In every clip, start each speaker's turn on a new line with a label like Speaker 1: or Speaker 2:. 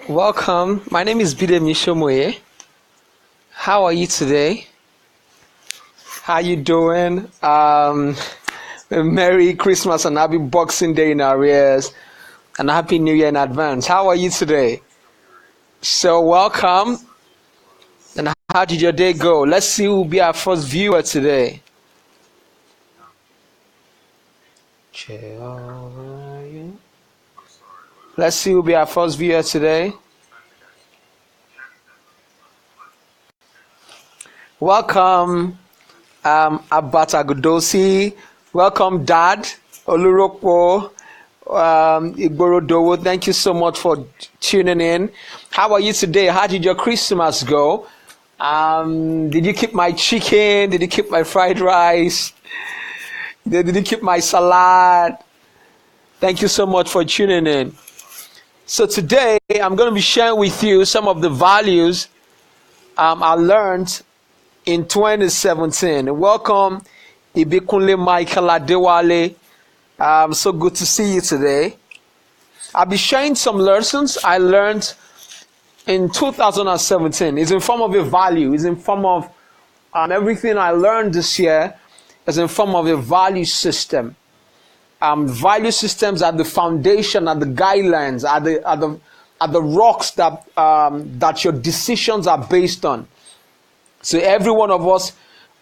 Speaker 1: Welcome. My name is Abidemi Somoye. How are you today? How you doing? Merry Christmas and Happy Boxing Day in arrears and Happy New Year in advance. How are you today? So welcome. And how did your day go? Let's see who will be our first viewer today. Let's see who will be our first viewer today. Welcome, Abata Gudosi. Welcome, Dad Olurokwo Igborodowo. Thank you so much for tuning in. How are you today? How did your Christmas go? Did you keep my chicken? Did you keep my fried rice? Did you keep my salad? Thank you so much for tuning in. So today I'm going to be sharing with you some of the values I learned in 2017. Welcome, Ibikunle Michael Adewale. So good to see you today. I'll be sharing some lessons I learned in 2017. It's in form of a value. It's in form of everything I learned this year is in form of a value system. Value systems are the foundation, are the guidelines, are the rocks that your decisions are based on. So every one of us,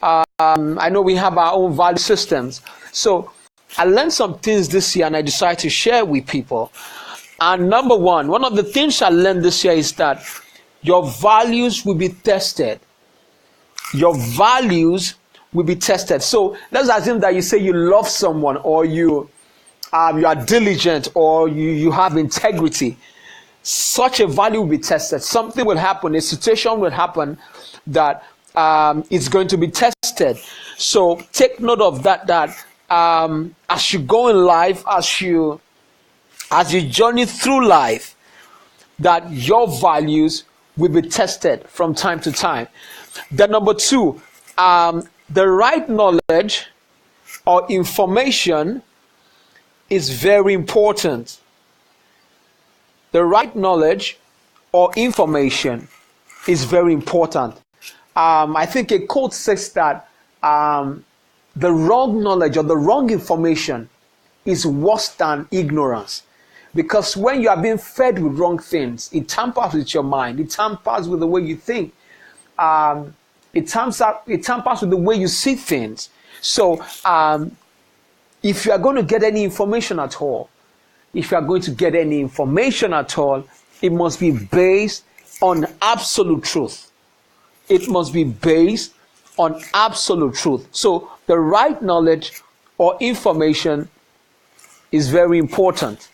Speaker 1: I know we have our own value systems. So I learned some things this year and I decided to share with people. And number one of the things I learned this year is that your values will be tested. Your values will be tested. So let's assume that you say you love someone, or you are diligent, or you have integrity. Such a value will be tested. Something will happen, a situation will happen that it's going to be tested. So take note of that as you go in life, as you journey through life, that your values will be tested from time to time. Then number two, the right knowledge or information is very important. The right knowledge or information is very important. I think a quote says that the wrong knowledge or the wrong information is worse than ignorance. Because when you are being fed with wrong things, it tampers with your mind. It tampers with the way you think. It tampers with the way you see things. So if you are going to get any information at all, it must be based on absolute truth. It must be based on absolute truth. So the right knowledge or information is very important.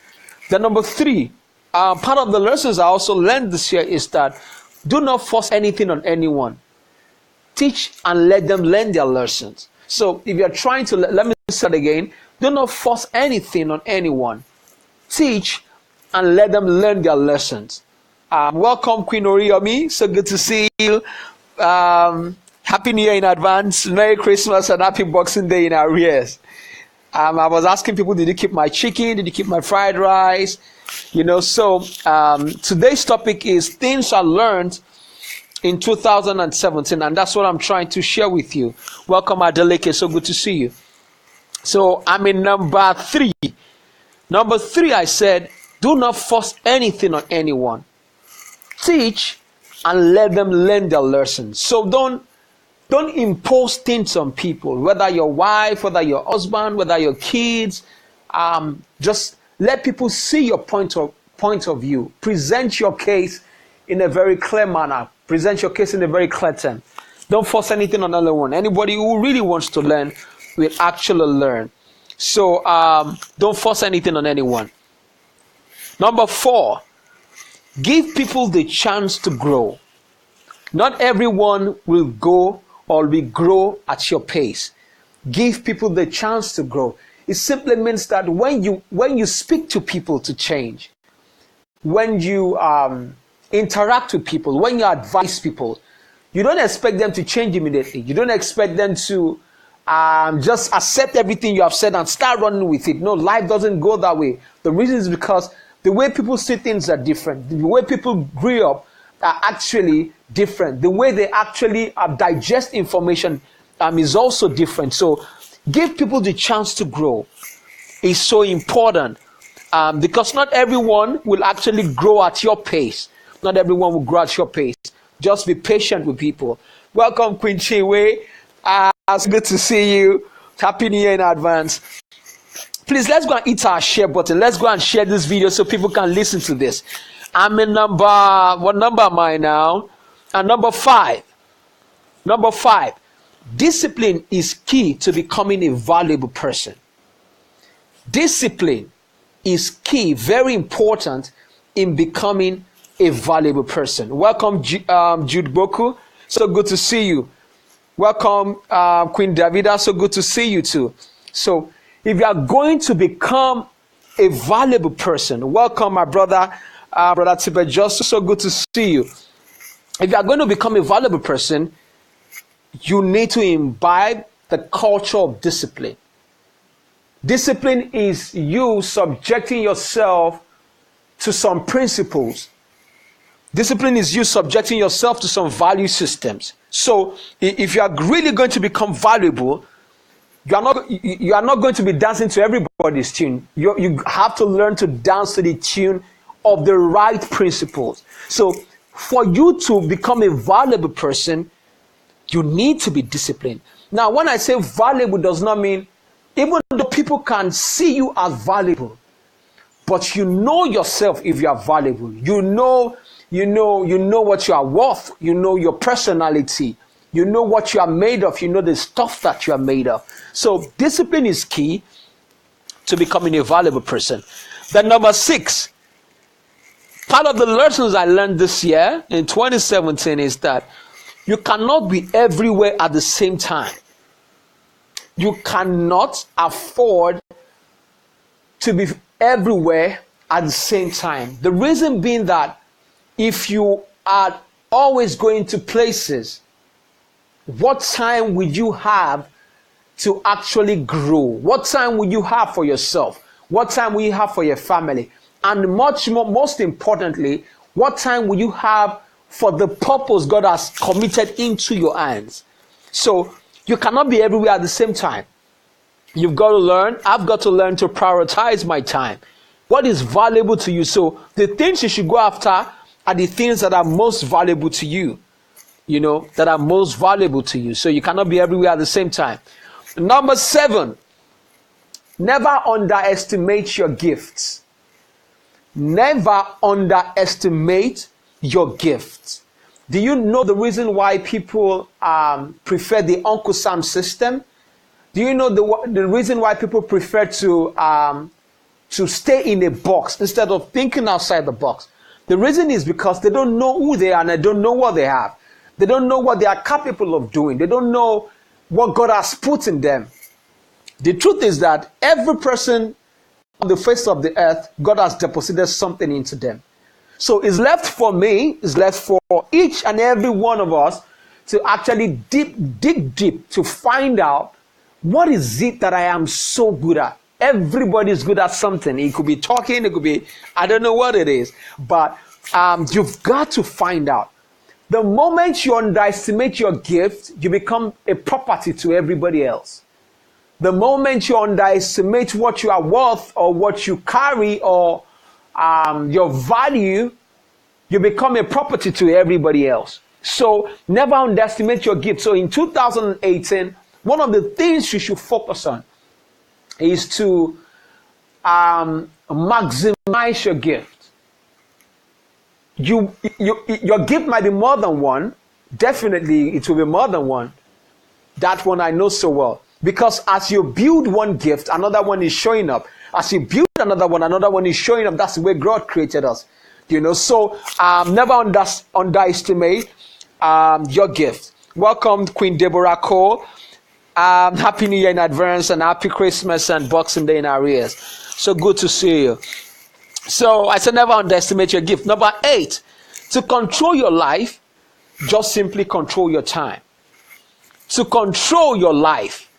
Speaker 1: Then number three, part of the lessons I also learned this year is that do not force anything on anyone. Teach and let them learn their lessons. So if you're trying to, let me say it again, do not force anything on anyone. Teach and let them learn their lessons. Welcome, Queen Oriyomi. So good to see you. Happy New Year in advance. Merry Christmas and Happy Boxing Day in arrears. I was asking people, did you keep my chicken? Did you keep my fried rice? So today's topic is things I learned in 2017, and that's what I'm trying to share with you. Welcome, Adeleke. So good to see you. So I'm in number three. Number three, I said, do not force anything on anyone. Teach and let them learn their lessons. So don't impose things on people, whether your wife, whether your husband, whether your kids. Just let people see your point of view. Present your case in a very clear manner. Present your case in a very clear term. Don't force anything on anyone. Anybody who really wants to learn will actually learn. So don't force anything on anyone. Number four, give people the chance to grow. Not everyone will go or will grow at your pace. Give people the chance to grow. It simply means that when you speak to people to change, when you interact with people, when you advise people, you don't expect them to change immediately. You don't expect them to just accept everything you have said and start running with it. No, life doesn't go that way. The reason is because The way people see things are different. The way people grew up are actually different. The way they actually digest information is also different. So give people the chance to grow is so important, because not everyone will actually grow at your pace. Not everyone will grow at your pace. Just be patient with people. Welcome, Queen Chinwe. It's good to see you. Happy New Year in advance. Please, let's go and hit our share button. Let's go and share this video so people can listen to this. I'm in what number am I now? Number 5. Number 5. Discipline is key to becoming a valuable person. Discipline is key, very important in becoming a valuable person. Welcome, Jude Boku. So good to see you. Welcome, Queen Davida. So good to see you too. So if you are going to become a valuable person, welcome, my brother, Brother Tibet. Just so good to see you. If you are going to become a valuable person, you need to imbibe the culture of discipline. Discipline is you subjecting yourself to some principles. Discipline is you subjecting yourself to some value systems. So if you are really going to become valuable, you are not going to be dancing to everybody's tune. You have to learn to dance to the tune of the right principles. So for you to become a valuable person, you need to be disciplined. Now, when I say valuable, does not mean even though people can see you as valuable, but you know yourself if you are valuable. You know what you are worth. You know your personality. You know what you are made of. You know the stuff that you are made of. So discipline is key to becoming a valuable person. Then number 6, part of the lessons I learned this year in 2017 is that you cannot be everywhere at the same time. You cannot afford to be everywhere at the same time. The reason being that if you are always going to places, what time would you have to actually grow? What time will you have for yourself? What time will you have for your family? And much more, most importantly, what time will you have for the purpose God has committed into your hands? So you cannot be everywhere at the same time. You've got to learn. I've got to learn to prioritize my time. What is valuable to you? So the things you should go after are the things that are most valuable to you. That are most valuable to you. So you cannot be everywhere at the same time. Number 7, never underestimate your gifts. Never underestimate your gifts. Do you know the reason why people prefer the Uncle Sam system? Do you know the reason why people prefer to stay in a box instead of thinking outside the box? The reason is because they don't know who they are and they don't know what they have. They don't know what they are capable of doing. They don't know what God has put in them. The truth is that every person on the face of the earth, God has deposited something into them. So it's left for me, it's left for each and every one of us to actually dig deep to find out what is it that I am so good at. Everybody is good at something. It could be talking, it could be, I don't know what it is. But you've got to find out. The moment you underestimate your gift, you become a property to everybody else. The moment you underestimate what you are worth or what you carry or your value, you become a property to everybody else. So never underestimate your gift. So in 2018, one of the things you should focus on is to maximize your gift. Your gift might be more than one. Definitely, it will be more than one. That one I know so well. Because as you build one gift, another one is showing up. As you build another one is showing up. That's the way God created us. So never underestimate your gift. Welcome, Queen Deborah Cole. Happy New Year in advance and happy Christmas and Boxing Day in arrears. So good to see you. So I said never underestimate your gift. Number 8, to control your life, just simply control your time. To control your life,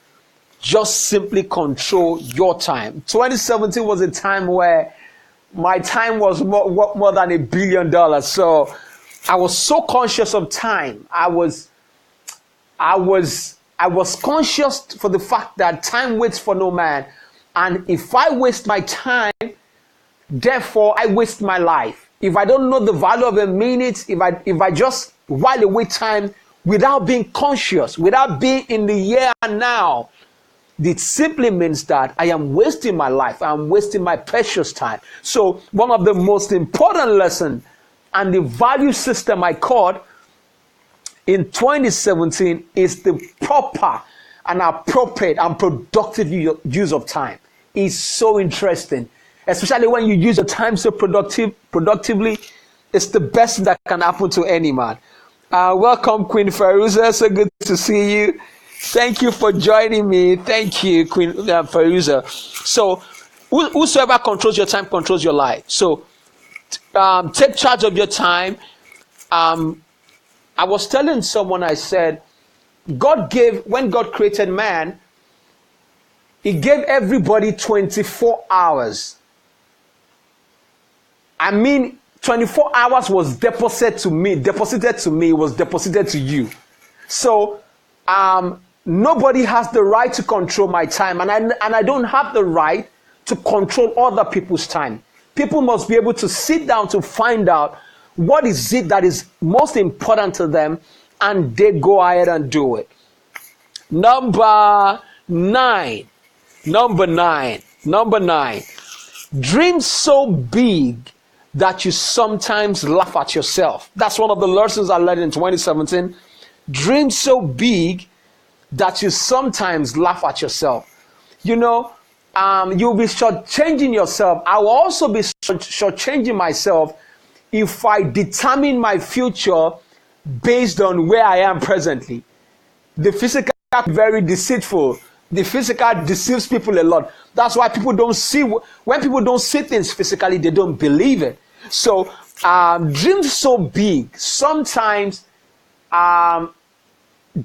Speaker 1: just simply control your time. 2017 was a time where my time was more than $1 billion. So I was so conscious of time. I was conscious for the fact that time waits for no man. And if I waste my time, therefore I waste my life. If I don't know the value of a minute, if I just while away time without being conscious, without being in the here and now, it simply means that I am wasting my life. I am wasting my precious time. So one of the most important lessons and the value system I caught in 2017 is the proper and appropriate and productive use of time. It's so interesting, especially when you use your time so productively. It's the best thing that can happen to any man. Welcome, Queen Feruza. So good to see you. Thank you for joining me. Thank you, Queen Feruza. So, whosoever controls your time controls your life. So, take charge of your time. I was telling someone, I said, when God created man, He gave everybody 24 hours. I mean, 24 hours was deposited to me, was deposited to you. So, nobody has the right to control my time, and I don't have the right to control other people's time. People must be able to sit down to find out what is it that is most important to them, and they go ahead and do it. Number nine. Dream so big that you sometimes laugh at yourself. That's one of the lessons I learned in 2017. Dream so big that you sometimes laugh at yourself. You know, you'll be shortchanging yourself. I will also be shortchanging myself if I determine my future based on where I am presently. The physical is very deceitful. The physical deceives people a lot. That's why people don't see, when people don't see things physically, they don't believe it. So, dream so big. Sometimes,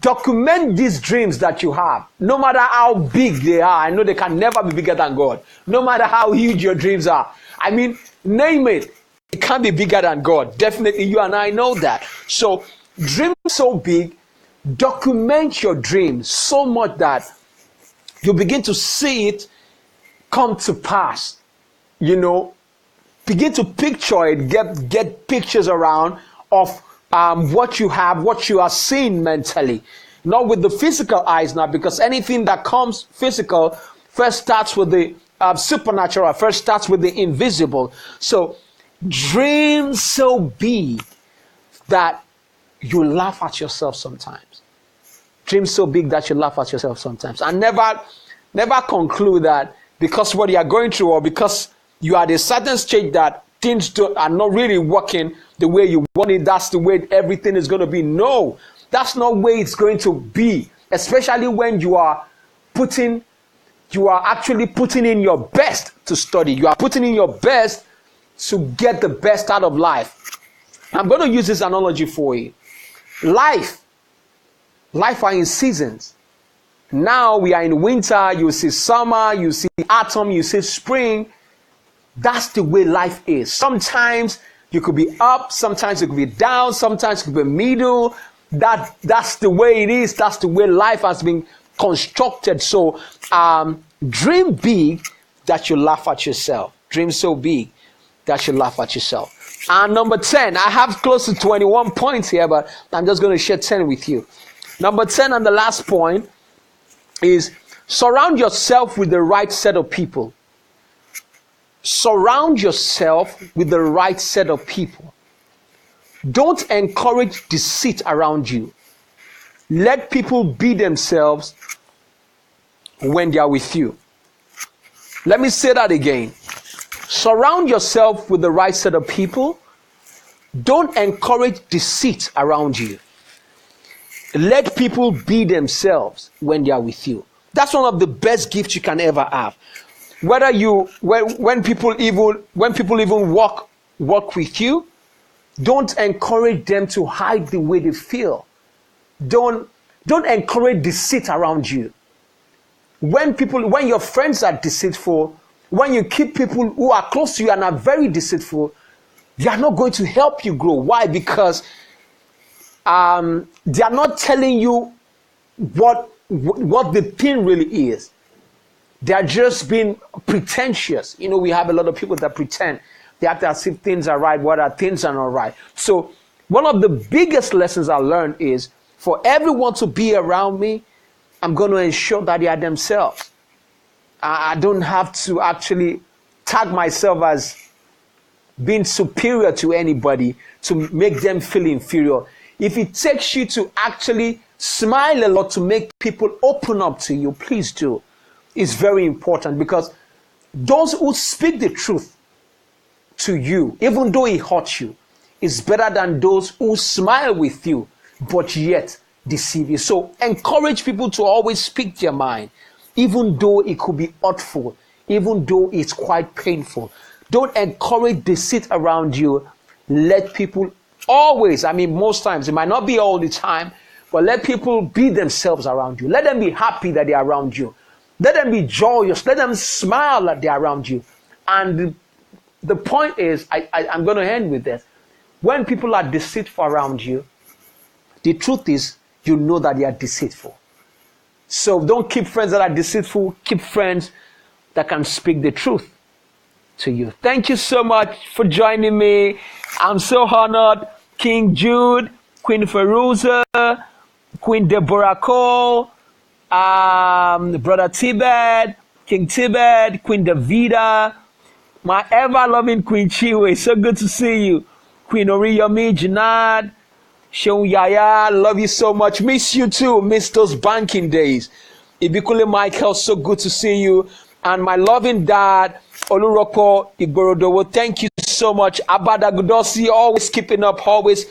Speaker 1: document these dreams that you have. No matter how big they are, I know they can never be bigger than God. No matter how huge your dreams are. I mean, name it. It can't be bigger than God. Definitely, you and I know that. So, dream so big. Document your dreams so much that you begin to see it come to pass. You know, begin to picture it, get pictures around of what you have, what you are seeing mentally. Not with the physical eyes now, because anything that comes physical first starts with the supernatural, first starts with the invisible. So, dream so big that you laugh at yourself sometimes. Dream so big that you laugh at yourself sometimes. And never conclude that because what you are going through, or because you are at a certain stage that things are not really working the way you want it, that's the way everything is going to be. No, that's not the way it's going to be. Especially when you are actually putting in your best to study. You are putting in your best to get the best out of life. I'm going to use this analogy for you. Life are in seasons. Now we are in winter, you see summer, you see autumn, you see spring. That's the way life is. Sometimes you could be up, sometimes you could be down, sometimes you could be middle. That's the way it is. That's the way life has been constructed. So dream big that you laugh at yourself. Dream so big that you laugh at yourself. And number 10, I have close to 21 points here, but I'm just going to share 10 with you. Number 10 and the last point is surround yourself with the right set of people. Surround yourself with the right set of people. Don't encourage deceit around you. Let people be themselves when they are with you. Let me say that again. Surround yourself with the right set of people. Don't encourage deceit around you. Let people be themselves when they are with you. That's one of the best gifts you can ever have. Whether when people even walk with you, don't encourage them to hide the way they feel. Don't encourage deceit around you. When your friends are deceitful, When you keep people who are close to you and are very deceitful, they are not going to help you grow. Why? Because they are not telling you what the thing really is. They are just being pretentious. You know, we have a lot of people that pretend. They act as if things are right, what are things are not right. So one of the biggest lessons I learned is, for everyone to be around me, I'm going to ensure that they are themselves. I don't have to actually tag myself as being superior to anybody to make them feel inferior. If it takes you to actually smile a lot to make people open up to you, please do. It's very important, because those who speak the truth to you, even though it hurts you, is better than those who smile with you but yet deceive you. So encourage people to always speak their mind, even though it could be hurtful, even though it's quite painful. Don't encourage deceit around you. Let people always, most times, it might not be all the time, but let people be themselves around you. Let them be happy that they're around you. Let them be joyous. Let them smile that they're around you. And the point is, I'm going to end with this. When people are deceitful around you, the truth is, you know that they are deceitful. So don't keep friends that are deceitful. Keep friends that can speak the truth to you. Thank you so much for joining me. I'm so honored. King Jude, Queen Feruza, Queen Deborah Cole, Brother Tibet, King Tibet, Queen Davida, my ever-loving Queen Chiwe. So good to see you. Queen Oriyomi, Janad, Sheung Yaya, love you so much. Miss you too. Miss those banking days. Ibikule Michael, so good to see you. And my loving dad, Oluroko Igborodowo, thank you so much. Abada Gudosi, always keeping up, always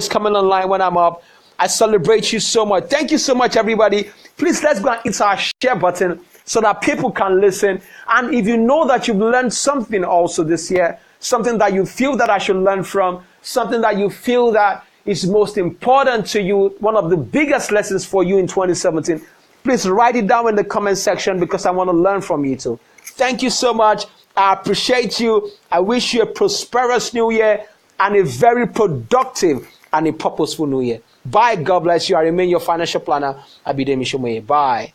Speaker 1: coming online when I'm up. I celebrate you so much. Thank you so much, everybody. Please, let's go and hit our share button so that people can listen. And if you know that you've learned something also this year, something that you feel that I should learn from, something that you feel that is most important to you, one of the biggest lessons for you in 2017, please write it down in the comment section, because I want to learn from you too. Thank you so much. I appreciate you. I wish you a prosperous new year and a very productive and a purposeful new year. Bye. God bless you. I remain your financial planner, Abidemi Somoye. Bye.